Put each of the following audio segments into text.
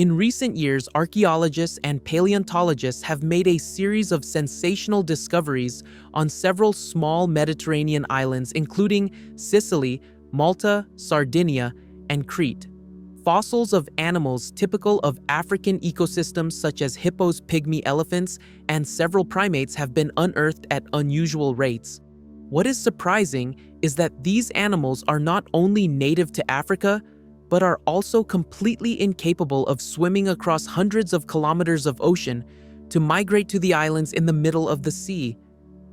In recent years, archaeologists and paleontologists have made a series of sensational discoveries on several small Mediterranean islands, including Sicily, Malta, Sardinia, and Crete. Fossils of animals typical of African ecosystems such as hippos, pygmy elephants, and several primates have been unearthed at unusual rates. What is surprising is that these animals are not only native to Africa, but are also completely incapable of swimming across hundreds of kilometers of ocean to migrate to the islands in the middle of the sea.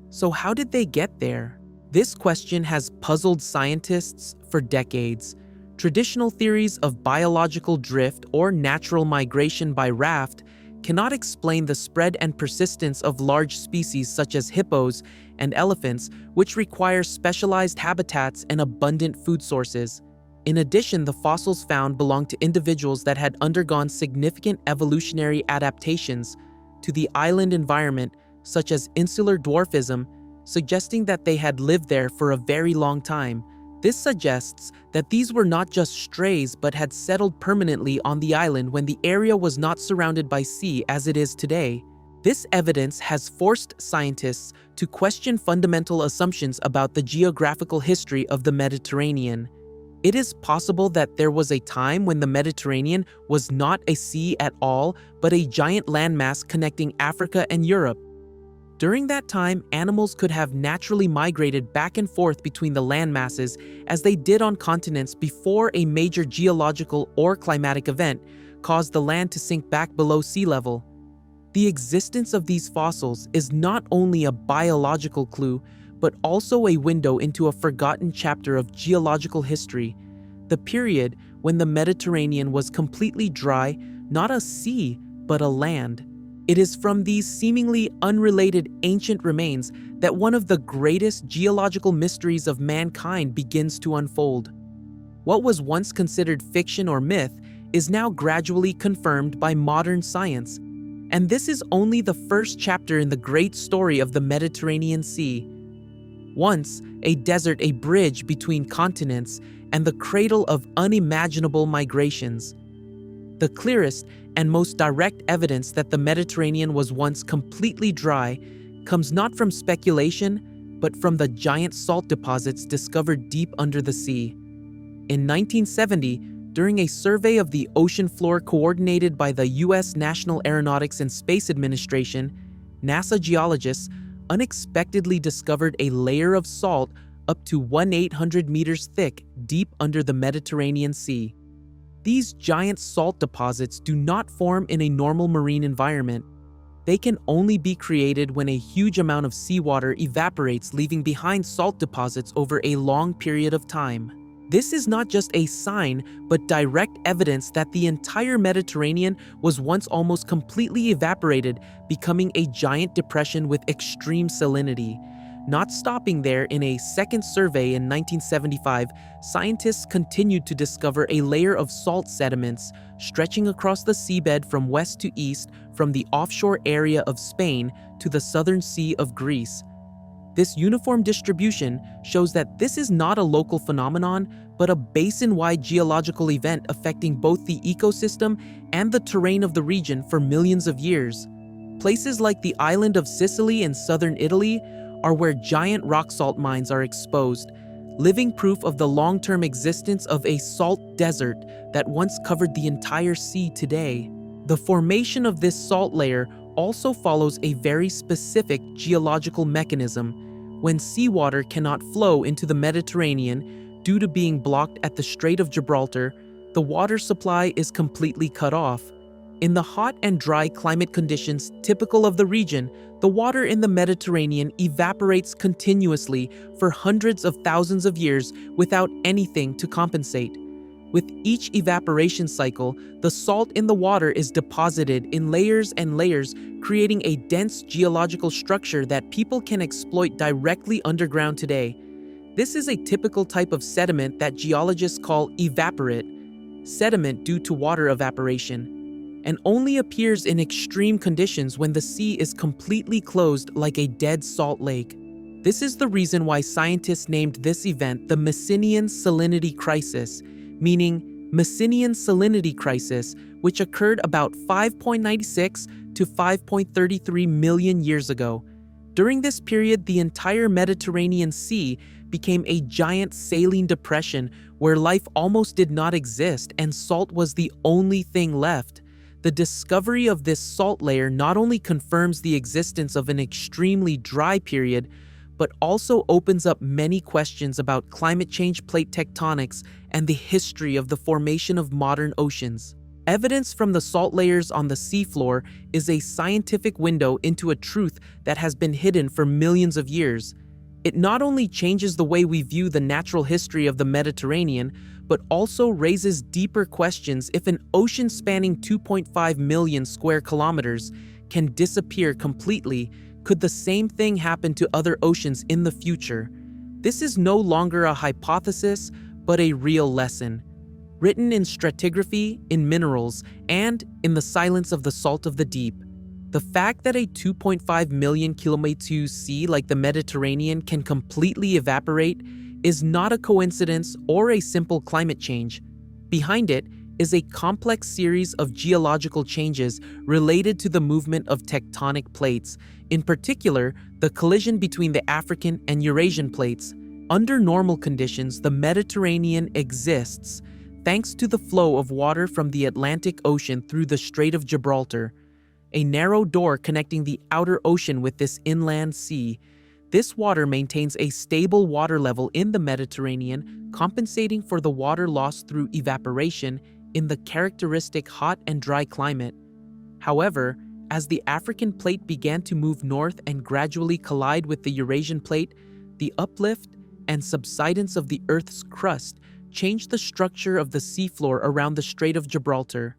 So how did they get there? This question has puzzled scientists for decades. Traditional theories of biological drift or natural migration by raft cannot explain the spread and persistence of large species such as hippos and elephants, which require specialized habitats and abundant food sources. In addition, the fossils found belong to individuals that had undergone significant evolutionary adaptations to the island environment, such as insular dwarfism, suggesting that they had lived there for a very long time. This suggests that these were not just strays but had settled permanently on the island when the area was not surrounded by sea as it is today. This evidence has forced scientists to question fundamental assumptions about the geographical history of the Mediterranean. It is possible that there was a time when the Mediterranean was not a sea at all, but a giant landmass connecting Africa and Europe. During that time, animals could have naturally migrated back and forth between the landmasses as they did on continents before a major geological or climatic event caused the land to sink back below sea level. The existence of these fossils is not only a biological clue, but also a window into a forgotten chapter of geological history, the period when the Mediterranean was completely dry, not a sea, but a land. It is from these seemingly unrelated ancient remains that one of the greatest geological mysteries of mankind begins to unfold. What was once considered fiction or myth is now gradually confirmed by modern science. And this is only the first chapter in the great story of the Mediterranean Sea. Once a desert, a bridge between continents, and the cradle of unimaginable migrations. The clearest and most direct evidence that the Mediterranean was once completely dry comes not from speculation, but from the giant salt deposits discovered deep under the sea. In 1970, during a survey of the ocean floor coordinated by the U.S. National Aeronautics and Space Administration, NASA geologists unexpectedly discovered a layer of salt up to 1,800 meters thick deep under the Mediterranean Sea. These giant salt deposits do not form in a normal marine environment. They can only be created when a huge amount of seawater evaporates, leaving behind salt deposits over a long period of time. This is not just a sign, but direct evidence that the entire Mediterranean was once almost completely evaporated, becoming a giant depression with extreme salinity. Not stopping there, in a second survey in 1975, scientists continued to discover a layer of salt sediments stretching across the seabed from west to east, from the offshore area of Spain to the southern sea of Greece. This uniform distribution shows that this is not a local phenomenon, but a basin-wide geological event affecting both the ecosystem and the terrain of the region for millions of years. Places like the island of Sicily in southern Italy are where giant rock salt mines are exposed, living proof of the long-term existence of a salt desert that once covered the entire sea today. The formation of this salt layer also follows a very specific geological mechanism. When seawater cannot flow into the Mediterranean due to being blocked at the Strait of Gibraltar, the water supply is completely cut off. In the hot and dry climate conditions typical of the region, the water in the Mediterranean evaporates continuously for hundreds of thousands of years without anything to compensate. With each evaporation cycle, the salt in the water is deposited in layers and layers, creating a dense geological structure that people can exploit directly underground today. This is a typical type of sediment that geologists call evaporate, sediment due to water evaporation, and only appears in extreme conditions when the sea is completely closed like a dead salt lake. This is the reason why scientists named this event the Messinian salinity crisis, meaning Messinian salinity crisis, which occurred about 5.96 to 5.33 million years ago. During this period, the entire Mediterranean Sea became a giant saline depression where life almost did not exist and salt was the only thing left. The discovery of this salt layer not only confirms the existence of an extremely dry period, but also opens up many questions about climate change, plate tectonics, and the history of the formation of modern oceans. Evidence from the salt layers on the seafloor is a scientific window into a truth that has been hidden for millions of years. It not only changes the way we view the natural history of the Mediterranean, but also raises deeper questions. If an ocean spanning 2.5 million square kilometers can disappear completely, could the same thing happen to other oceans in the future? This is no longer a hypothesis, but a real lesson. Written in stratigraphy, in minerals, and in the silence of the salt of the deep. The fact that a 2.5 million kilometer sea like the Mediterranean can completely evaporate is not a coincidence or a simple climate change. Behind it is a complex series of geological changes related to the movement of tectonic plates, in particular, the collision between the African and Eurasian plates. Under normal conditions, the Mediterranean exists thanks to the flow of water from the Atlantic Ocean through the Strait of Gibraltar, a narrow door connecting the outer ocean with this inland sea. This water maintains a stable water level in the Mediterranean, compensating for the water loss through evaporation in the characteristic hot and dry climate. However, as the African plate began to move north and gradually collide with the Eurasian plate, the uplift and subsidence of the Earth's crust changed the structure of the seafloor around the Strait of Gibraltar.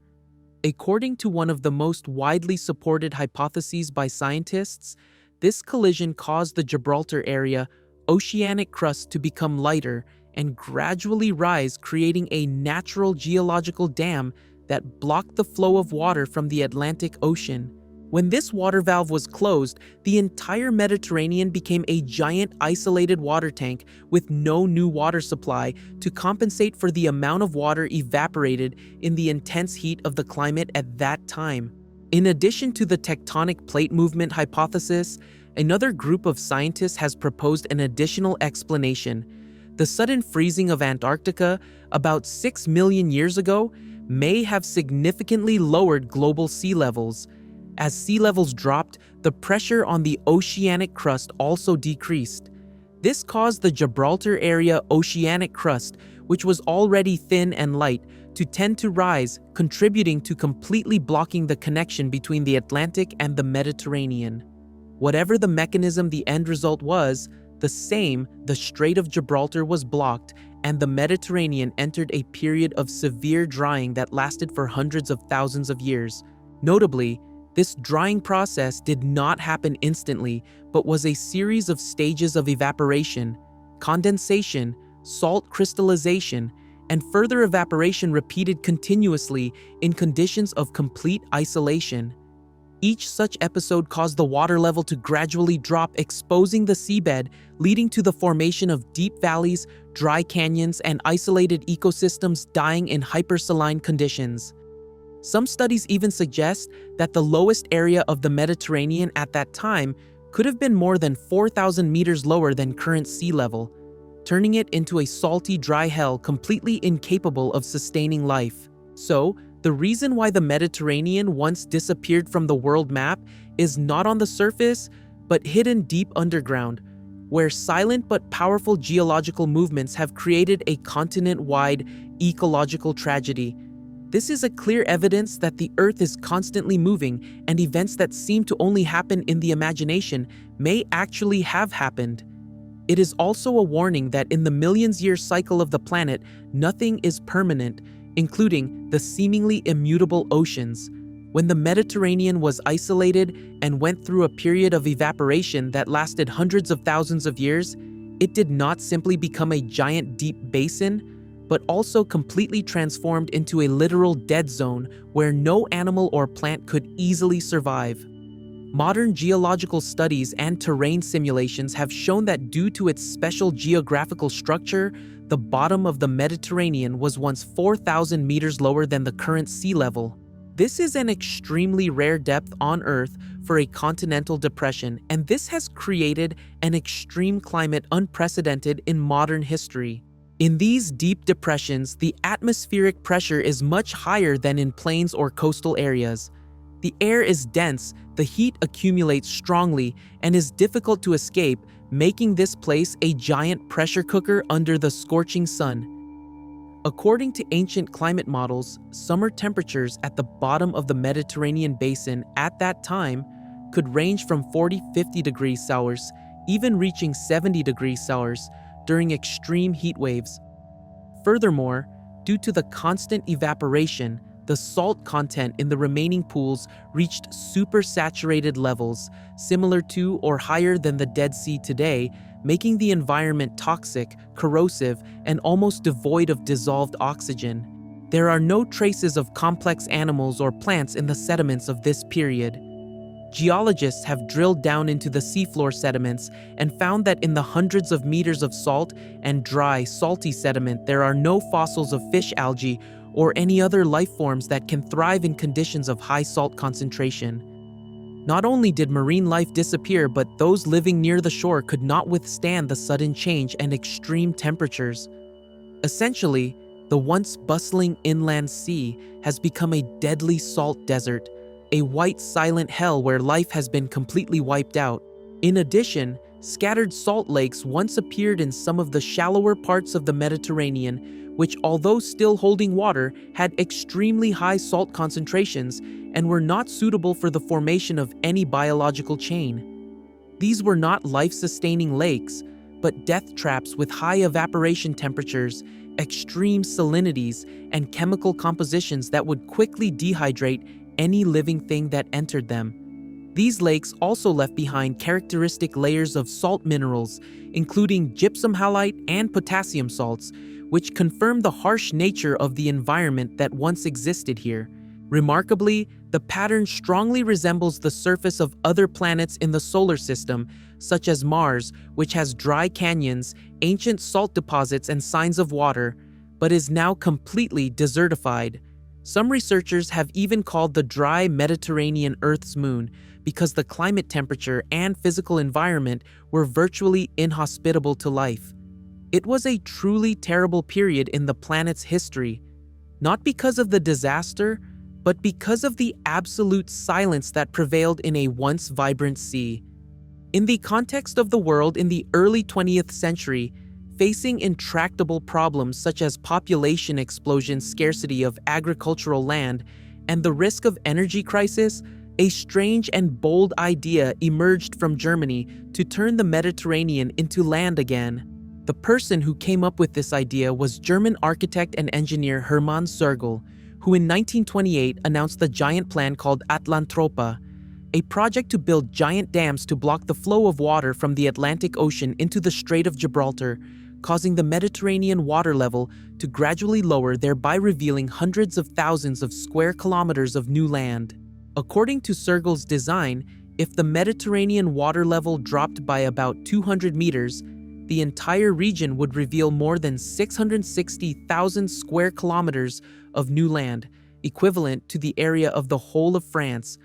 According to one of the most widely supported hypotheses by scientists, this collision caused the Gibraltar area oceanic crust to become lighter and gradually rise, creating a natural geological dam that blocked the flow of water from the Atlantic Ocean. When this water valve was closed, the entire Mediterranean became a giant isolated water tank with no new water supply to compensate for the amount of water evaporated in the intense heat of the climate at that time. In addition to the tectonic plate movement hypothesis, another group of scientists has proposed an additional explanation. The sudden freezing of Antarctica about 6 million years ago may have significantly lowered global sea levels. As sea levels dropped, the pressure on the oceanic crust also decreased. This caused the Gibraltar area oceanic crust, which was already thin and light, to tend to rise, contributing to completely blocking the connection between the Atlantic and the Mediterranean. Whatever the mechanism, the end result was the same. The Strait of Gibraltar was blocked, and the Mediterranean entered a period of severe drying that lasted for hundreds of thousands of years. Notably, this drying process did not happen instantly, but was a series of stages of evaporation, condensation, salt crystallization, and further evaporation repeated continuously in conditions of complete isolation. Each such episode caused the water level to gradually drop, exposing the seabed, leading to the formation of deep valleys, dry canyons, and isolated ecosystems dying in hypersaline conditions. Some studies even suggest that the lowest area of the Mediterranean at that time could have been more than 4,000 meters lower than current sea level, turning it into a salty, dry hell completely incapable of sustaining life. So, the reason why the Mediterranean once disappeared from the world map is not on the surface, but hidden deep underground, where silent but powerful geological movements have created a continent-wide ecological tragedy. This is a clear evidence that the Earth is constantly moving, and events that seem to only happen in the imagination may actually have happened. It is also a warning that in the millions-year cycle of the planet, nothing is permanent, including the seemingly immutable oceans. When the Mediterranean was isolated and went through a period of evaporation that lasted hundreds of thousands of years, it did not simply become a giant deep basin, but also completely transformed into a literal dead zone where no animal or plant could easily survive. Modern geological studies and terrain simulations have shown that due to its special geographical structure, The bottom of the Mediterranean was once 4,000 meters lower than the current sea level. This is an extremely rare depth on Earth for a continental depression, and this has created an extreme climate unprecedented in modern history. In these deep depressions, the atmospheric pressure is much higher than in plains or coastal areas. The air is dense, the heat accumulates strongly, and is difficult to escape, making this place a giant pressure cooker under the scorching sun. According to ancient climate models, summer temperatures at the bottom of the Mediterranean basin at that time could range from 40–50 degrees Celsius, even reaching 70 degrees Celsius during extreme heat waves. Furthermore, due to the constant evaporation, the salt content in the remaining pools reached supersaturated levels, similar to or higher than the Dead Sea today, making the environment toxic, corrosive, and almost devoid of dissolved oxygen. There are no traces of complex animals or plants in the sediments of this period. Geologists have drilled down into the seafloor sediments and found that in the hundreds of meters of salt and dry, salty sediment, there are no fossils of fish algae or any other life forms that can thrive in conditions of high salt concentration. Not only did marine life disappear, but those living near the shore could not withstand the sudden change and extreme temperatures. Essentially, the once bustling inland sea has become a deadly salt desert, a white silent hell where life has been completely wiped out. In addition, scattered salt lakes once appeared in some of the shallower parts of the Mediterranean, which, although still holding water, had extremely high salt concentrations and were not suitable for the formation of any biological chain. These were not life-sustaining lakes, but death traps with high evaporation temperatures, extreme salinities, and chemical compositions that would quickly dehydrate any living thing that entered them. These lakes also left behind characteristic layers of salt minerals, including gypsum halite and potassium salts, which confirm the harsh nature of the environment that once existed here. Remarkably, the pattern strongly resembles the surface of other planets in the solar system, such as Mars, which has dry canyons, ancient salt deposits, and signs of water, but is now completely desertified. Some researchers have even called the dry Mediterranean Earth's moon because the climate temperature and physical environment were virtually inhospitable to life. It was a truly terrible period in the planet's history, not because of the disaster, but because of the absolute silence that prevailed in a once vibrant sea. In the context of the world in the early 20th century, facing intractable problems such as population explosion, scarcity of agricultural land, and the risk of energy crisis, a strange and bold idea emerged from Germany to turn the Mediterranean into land again. The person who came up with this idea was German architect and engineer Hermann Sergel, who in 1928 announced the giant plan called Atlantropa, a project to build giant dams to block the flow of water from the Atlantic Ocean into the Strait of Gibraltar, causing the Mediterranean water level to gradually lower, thereby revealing hundreds of thousands of square kilometers of new land. According to Sergel's design, if the Mediterranean water level dropped by about 200 meters, the entire region would reveal more than 660,000 square kilometers of new land, equivalent to the area of the whole of France.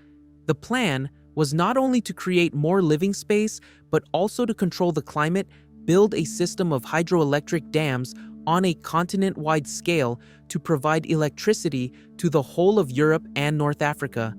The plan was not only to create more living space, but also to control the climate, build a system of hydroelectric dams on a continent-wide scale to provide electricity to the whole of Europe and North Africa.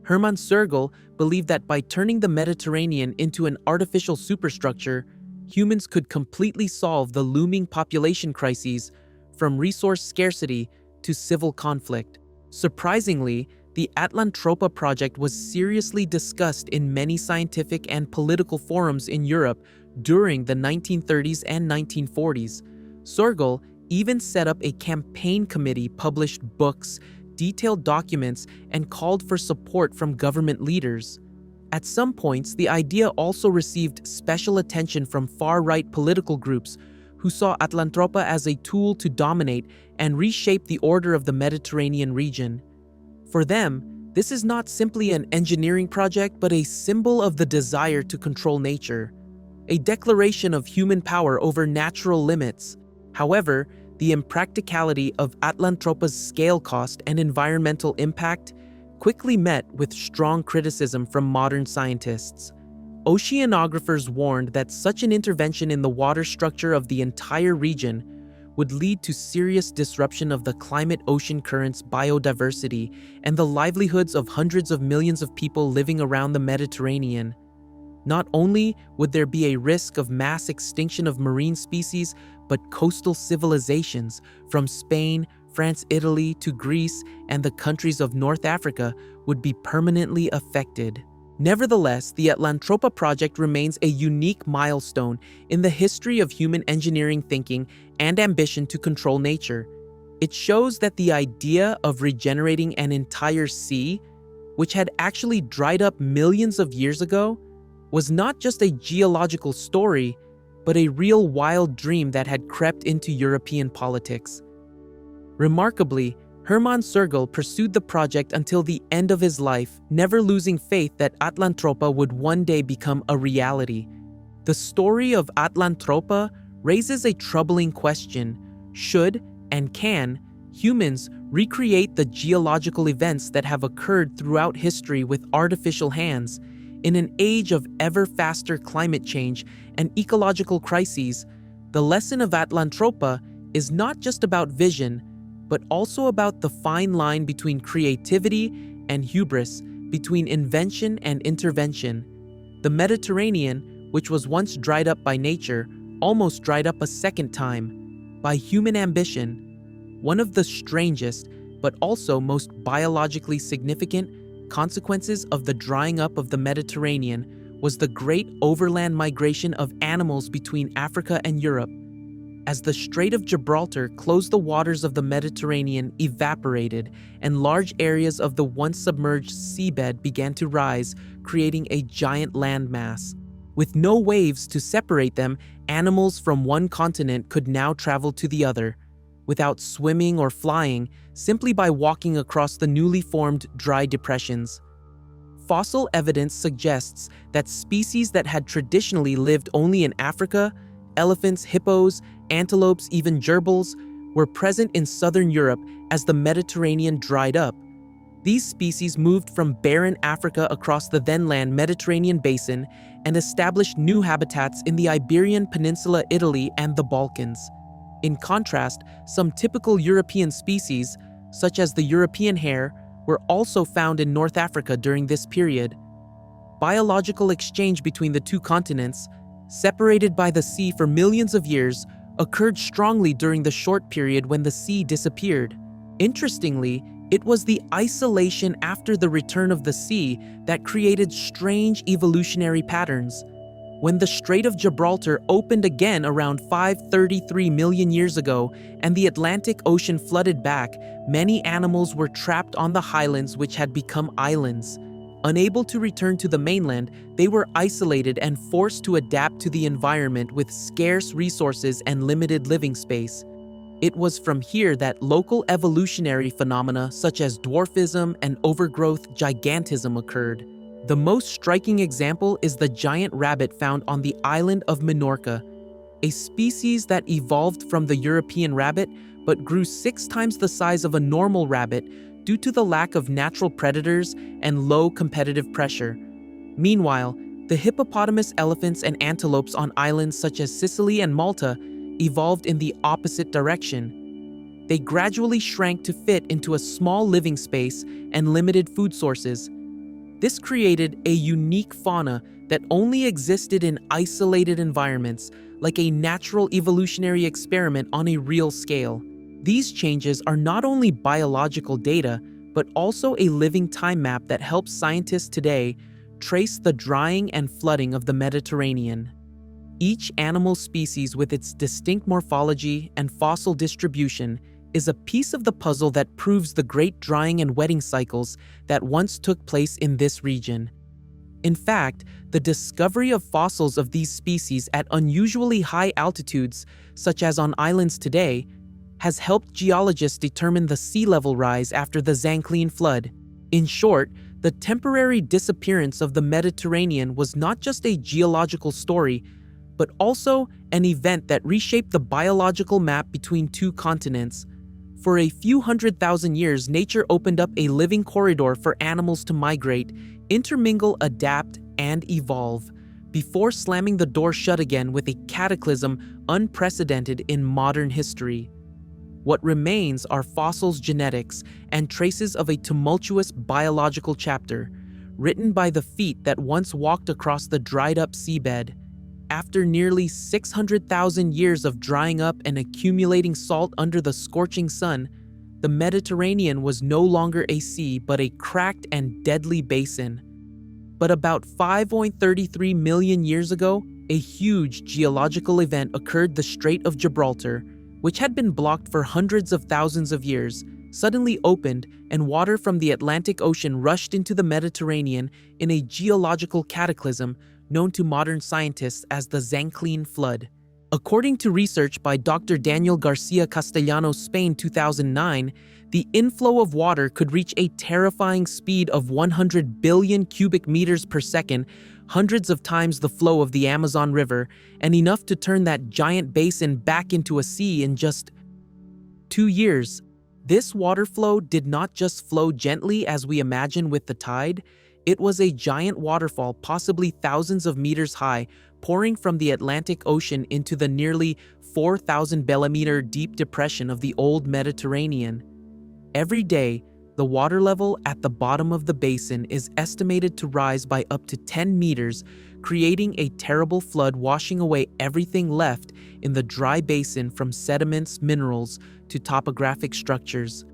Hermann Sergel believed that by turning the Mediterranean into an artificial superstructure, humans could completely solve the looming population crises, from resource scarcity to civil conflict. Surprisingly, the Atlantropa project was seriously discussed in many scientific and political forums in Europe during the 1930s and 1940s. Sergel even set up a campaign committee, published books, detailed documents, and called for support from government leaders. At some points, the idea also received special attention from far-right political groups who saw Atlantropa as a tool to dominate and reshape the order of the Mediterranean region. For them, this is not simply an engineering project, but a symbol of the desire to control nature, a declaration of human power over natural limits. However, the impracticality of Atlantropa's scale cost and environmental impact quickly met with strong criticism from modern scientists. Oceanographers warned that such an intervention in the water structure of the entire region would lead to serious disruption of the climate, ocean currents, biodiversity, and the livelihoods of hundreds of millions of people living around the Mediterranean. Not only would there be a risk of mass extinction of marine species, but coastal civilizations from Spain, France, Italy to Greece, and the countries of North Africa would be permanently affected. Nevertheless, the Atlantropa project remains a unique milestone in the history of human engineering thinking and ambition to control nature. It shows that the idea of regenerating an entire sea, which had actually dried up millions of years ago, was not just a geological story, but a real wild dream that had crept into European politics. Remarkably, Hermann Sergel pursued the project until the end of his life, never losing faith that Atlantropa would one day become a reality. The story of Atlantropa raises a troubling question: should and can humans recreate the geological events that have occurred throughout history with artificial hands? In an age of ever faster climate change and ecological crises, the lesson of Atlantropa is not just about vision, but also about the fine line between creativity and hubris, between invention and intervention. The Mediterranean, which was once dried up by nature, almost dried up a second time by human ambition. One of the strangest, but also most biologically significant, consequences of the drying up of the Mediterranean was the great overland migration of animals between Africa and Europe. As the Strait of Gibraltar closed the waters of the Mediterranean evaporated, and large areas of the once submerged seabed began to rise, creating a giant landmass. With no waves to separate them, animals from one continent could now travel to the other, without swimming or flying, simply by walking across the newly formed dry depressions. Fossil evidence suggests that species that had traditionally lived only in Africa, elephants, hippos, antelopes, even gerbils, were present in southern Europe as the Mediterranean dried up. These species moved from barren Africa across the then-land Mediterranean basin and established new habitats in the Iberian Peninsula, Italy, and the Balkans. In contrast, some typical European species, such as the European hare, were also found in North Africa during this period. Biological exchange between the two continents, separated by the sea for millions of years, occurred strongly during the short period when the sea disappeared. Interestingly, it was the isolation after the return of the sea that created strange evolutionary patterns. When the Strait of Gibraltar opened again around 533 million years ago and the Atlantic Ocean flooded back, many animals were trapped on the highlands which had become islands. Unable to return to the mainland, they were isolated and forced to adapt to the environment with scarce resources and limited living space. It was from here that local evolutionary phenomena such as dwarfism and overgrowth gigantism occurred. The most striking example is the giant rabbit found on the island of Minorca, a species that evolved from the European rabbit but grew 6 times the size of a normal rabbit due to the lack of natural predators and low competitive pressure. Meanwhile, the hippopotamus, elephants, and antelopes on islands such as Sicily and Malta evolved in the opposite direction. They gradually shrank to fit into a small living space and limited food sources. This created a unique fauna that only existed in isolated environments, like a natural evolutionary experiment on a real scale. These changes are not only biological data, but also a living time map that helps scientists today trace the drying and flooding of the Mediterranean. Each animal species with its distinct morphology and fossil distribution is a piece of the puzzle that proves the great drying and wetting cycles that once took place in this region. In fact, the discovery of fossils of these species at unusually high altitudes, such as on islands today, has helped geologists determine the sea level rise after the Zanclean flood. In short, the temporary disappearance of the Mediterranean was not just a geological story, but also an event that reshaped the biological map between two continents. For a few 100,000 years, nature opened up a living corridor for animals to migrate, intermingle, adapt, and evolve, before slamming the door shut again with a cataclysm unprecedented in modern history. What remains are fossils, genetics, and traces of a tumultuous biological chapter, written by the feet that once walked across the dried-up seabed. After nearly 600,000 years of drying up and accumulating salt under the scorching sun, the Mediterranean was no longer a sea but a cracked and deadly basin. But about 5.33 million years ago, a huge geological event occurred. The Strait of Gibraltar, which had been blocked for hundreds of thousands of years, suddenly opened, and water from the Atlantic Ocean rushed into the Mediterranean in a geological cataclysm known to modern scientists as the Zanclean Flood. According to research by Dr. Daniel Garcia Castellanos, Spain, 2009, the inflow of water could reach a terrifying speed of 100 billion cubic meters per second, hundreds of times the flow of the Amazon River, and enough to turn that giant basin back into a sea in just 2 years. This water flow did not just flow gently as we imagine with the tide. It was a giant waterfall, possibly thousands of meters high, pouring from the Atlantic Ocean into the nearly 4,000 kilometer deep depression of the old Mediterranean. Every day, the water level at the bottom of the basin is estimated to rise by up to 10 meters, creating a terrible flood, washing away everything left in the dry basin, from sediments, minerals, to topographic structures.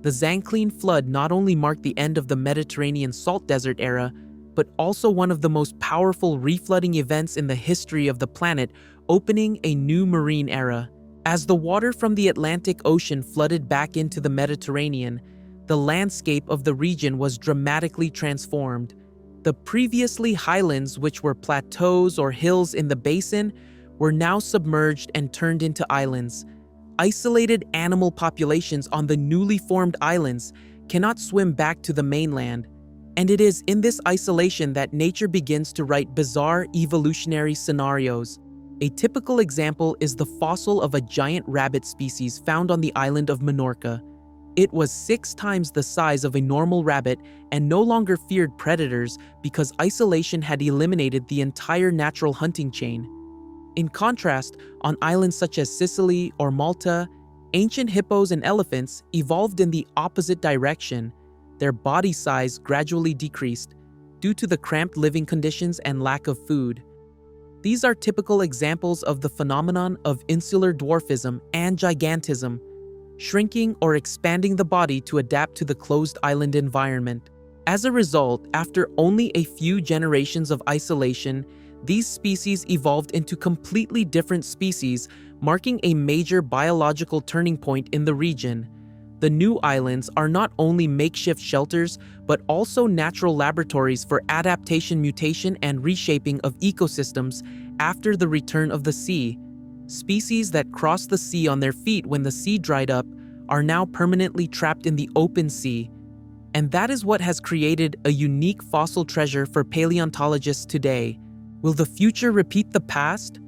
The Zanclean Flood not only marked the end of the Mediterranean salt desert era, but also one of the most powerful reflooding events in the history of the planet, opening a new marine era. As the water from the Atlantic Ocean flooded back into the Mediterranean, the landscape of the region was dramatically transformed. The previously highlands, which were plateaus or hills in the basin, were now submerged and turned into islands. Isolated animal populations on the newly formed islands cannot swim back to the mainland. And it is in this isolation that nature begins to write bizarre evolutionary scenarios. A typical example is the fossil of a giant rabbit species found on the island of Minorca. It was 6 times the size of a normal rabbit and no longer feared predators because isolation had eliminated the entire natural hunting chain. In contrast, on islands such as Sicily or Malta, ancient hippos and elephants evolved in the opposite direction. Their body size gradually decreased due to the cramped living conditions and lack of food. These are typical examples of the phenomenon of insular dwarfism and gigantism, shrinking or expanding the body to adapt to the closed island environment. As a result, after only a few generations of isolation, these species evolved into completely different species, marking a major biological turning point in the region. The new islands are not only makeshift shelters, but also natural laboratories for adaptation, mutation, and reshaping of ecosystems after the return of the sea. Species that crossed the sea on their feet when the sea dried up are now permanently trapped in the open sea. And that is what has created a unique fossil treasure for paleontologists today. Will the future repeat the past?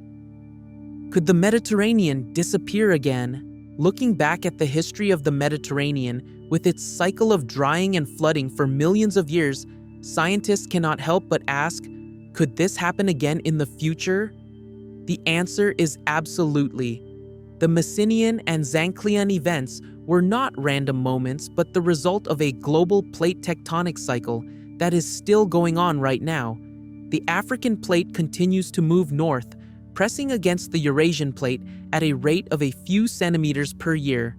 Could the Mediterranean disappear again? Looking back at the history of the Mediterranean, with its cycle of drying and flooding for millions of years, scientists cannot help but ask, could this happen again in the future? The answer is absolutely. The Messinian and Zanclean events were not random moments, but the result of a global plate tectonic cycle that is still going on right now. The African plate continues to move north, pressing against the Eurasian plate at a rate of a few centimeters per year.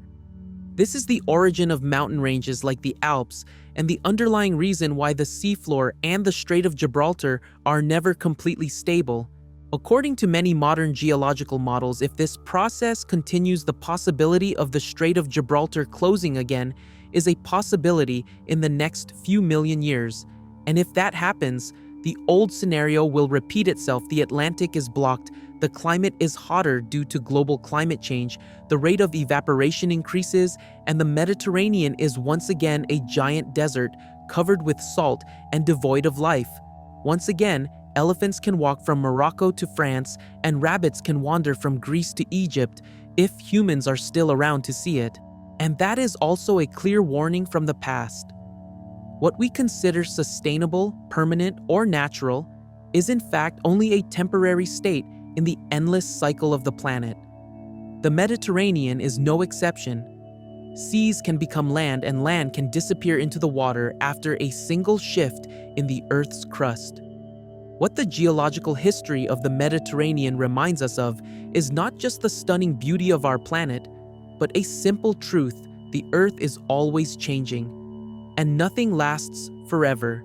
This is the origin of mountain ranges like the Alps and the underlying reason why the seafloor and the Strait of Gibraltar are never completely stable. According to many modern geological models, if this process continues, the possibility of the Strait of Gibraltar closing again is a possibility in the next few million years. And if that happens, the old scenario will repeat itself. The Atlantic is blocked, the climate is hotter due to global climate change, the rate of evaporation increases, and the Mediterranean is once again a giant desert covered with salt and devoid of life. Once again, elephants can walk from Morocco to France, and rabbits can wander from Greece to Egypt if humans are still around to see it. And that is also a clear warning from the past. What we consider sustainable, permanent, or natural is in fact only a temporary state in the endless cycle of the planet. The Mediterranean is no exception. Seas can become land and land can disappear into the water after a single shift in the Earth's crust. What the geological history of the Mediterranean reminds us of is not just the stunning beauty of our planet, but a simple truth: the Earth is always changing, and nothing lasts forever.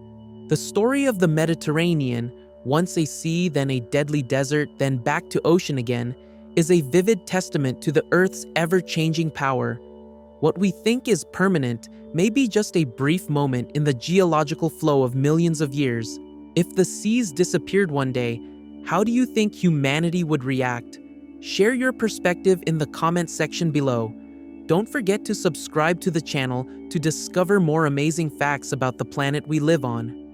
The story of the Mediterranean, once a sea, then a deadly desert, then back to ocean again, is a vivid testament to the Earth's ever-changing power. What we think is permanent may be just a brief moment in the geological flow of millions of years. If the seas disappeared one day, how do you think humanity would react? Share your perspective in the comment section below. Don't forget to subscribe to the channel to discover more amazing facts about the planet we live on.